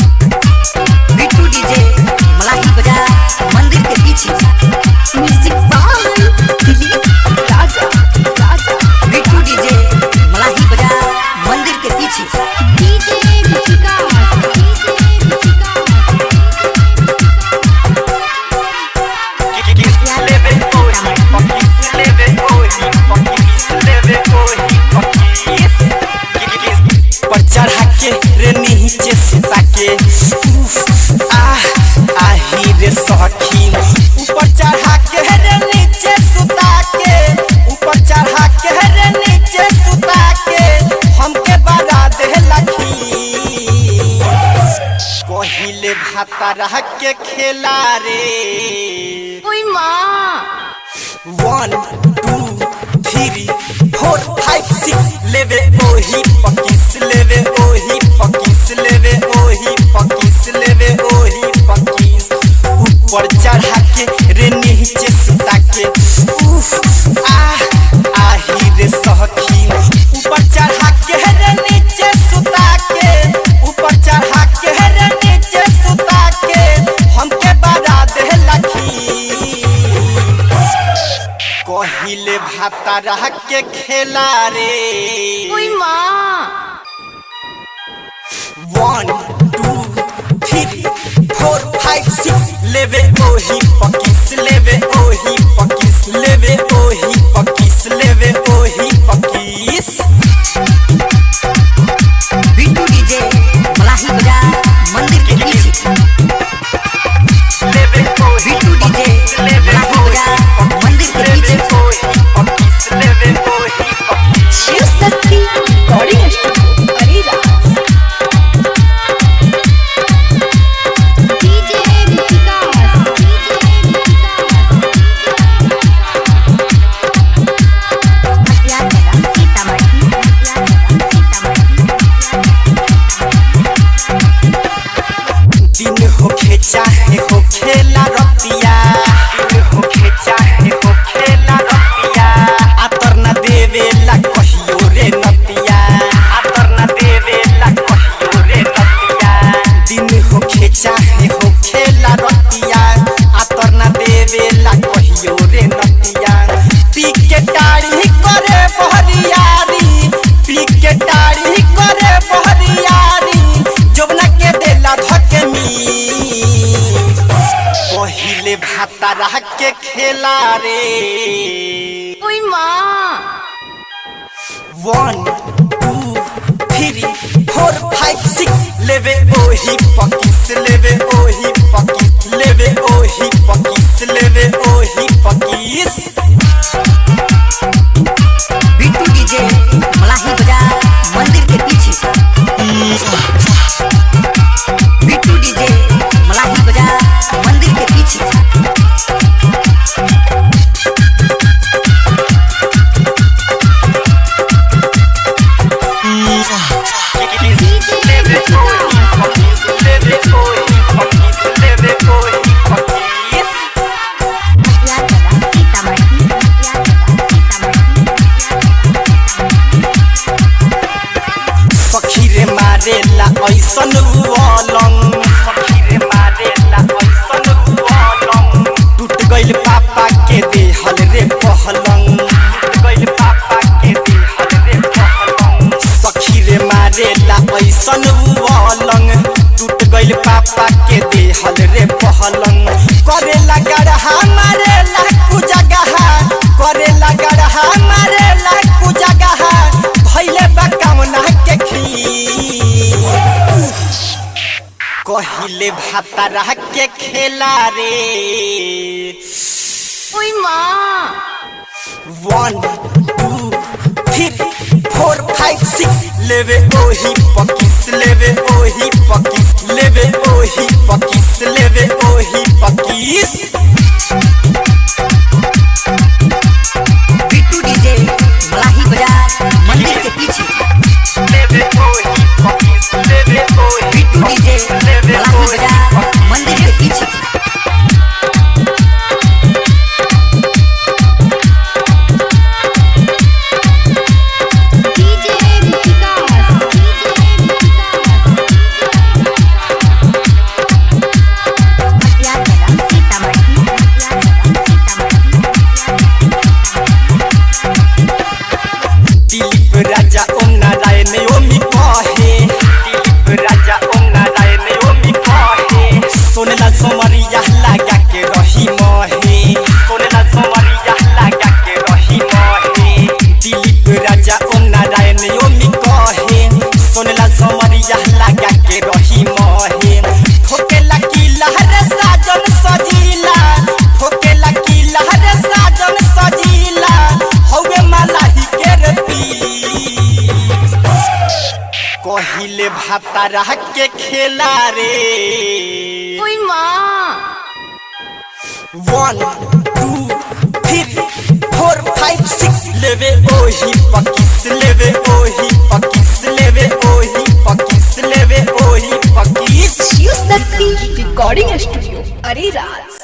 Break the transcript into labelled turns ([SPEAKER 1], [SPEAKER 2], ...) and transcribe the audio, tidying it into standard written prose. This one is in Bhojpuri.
[SPEAKER 1] बिट्टू डीजे मलाही बजा मंदिर के पीछे music by Dilip Raja Bittu DJ Malahi बजा मंदिर के पीछे डीजे
[SPEAKER 2] पर चढ़ा के रे नीचे सुता के आही रे सखी ऊपर चढ़ा के रे नीचे सुता के ऊपर चढ़ा के रे नीचे सुता के हमके बड़ा दे लखी कहिले भाता रह के खेला रे
[SPEAKER 1] ओई मां
[SPEAKER 2] 1 2 3 4 5 6 लेवे ओही पकीस लेवे ओही पकीस लेवे ओही पकीस लेवे ओही पकीस ऊपर चढ़ा के रे नीचे सुता के आही रे सखी ऊपर चढ़ा के रे नीचे सुता के ऊपर चढ़ा के रे नीचे सुता के हमके बड़ा दे लखी कहिले भाता रह के खेला रे
[SPEAKER 1] ओई मां
[SPEAKER 2] 1 2 3 4 5 6 लेवे ओही पकीस लेवे ओही पकीस लेवे ओही पकीस लेवे ओही पकीस
[SPEAKER 1] बिट्टू डीजे मलाही बजा मंदिर के पीछे
[SPEAKER 2] लेवे ओही
[SPEAKER 1] बिट्टू डीजे मलाही बजा मंदिर के पीछे
[SPEAKER 2] पकीस लेवे ओही पकीस
[SPEAKER 1] शिव शक्ति रिकॉर्डिंग स्टूडियो अरेरा डीजे
[SPEAKER 2] दिन होखे चाहे हो खेला रतिया दिन होखे चाहे हो खेला रतिया आतर न देवेला कहियो रे नतिया आतर न देवेला कहियो रे नतिया दिन होखे चाहे हो खेला रतिया आतर न देवेला कहियो रे नतिया पी के टाड़ी करे बहरियारी पी के टाड़ी करे बहरियारी जोबना के देला धकमी पहिले भाता रह के खेला रे
[SPEAKER 1] ओई मां
[SPEAKER 2] 1 2 3 4 5 6 लेवे ओही पकीस लेवे ओही पकीस लेवे ओही पकीस लेवे ओही पकीस
[SPEAKER 1] बिट्टू डीजे मलाही बजा मंदिर के पीछे बिट्टू डीजे मलाही बजा मंदिर के पीछे
[SPEAKER 2] लेवे ओही पकीस लेवे ओही पकीस लेवे ओही पकीस सखी रे मारेला ऐसन उलंग सखी रे मारेला ऐसन उलंग टूट गइल पापा के देहल रे पहलंग टूट गइल पापा के देहल रे पहलंग सखी रे मारेला ऐसन उलंग टूट गइल पापा के देहल रे पहलंग करेला गड़हा मारेला कु जगह करेला गड़हा मारेला कु जगह भइले बा कामना के खी कहिले भाता रह के खेला रे
[SPEAKER 1] ओई मां
[SPEAKER 2] 1 2 3 4 5 6 लेवे ओही पकीस लेवे ओही पकीस लेवे ओही पकीस लेवे ओही पकीस
[SPEAKER 1] बिट्टू डीजे मलाही बजा मंदिर के पीछे
[SPEAKER 2] लेवे ओही पकीस लेवे ओही
[SPEAKER 1] बिट्टू डीजे मलाही बजा मंदिर के पीछे
[SPEAKER 2] भातारा के खेला रे।
[SPEAKER 3] ओई माँ
[SPEAKER 2] 1 2 3 4 5 6 लेवे ओही पकिस लेवे ओही पकिस लेवे ओही पकिस लेवे ओही पकिस।
[SPEAKER 3] शिव शक्ति रिकॉर्डिंग स्टूडियो अरे राज।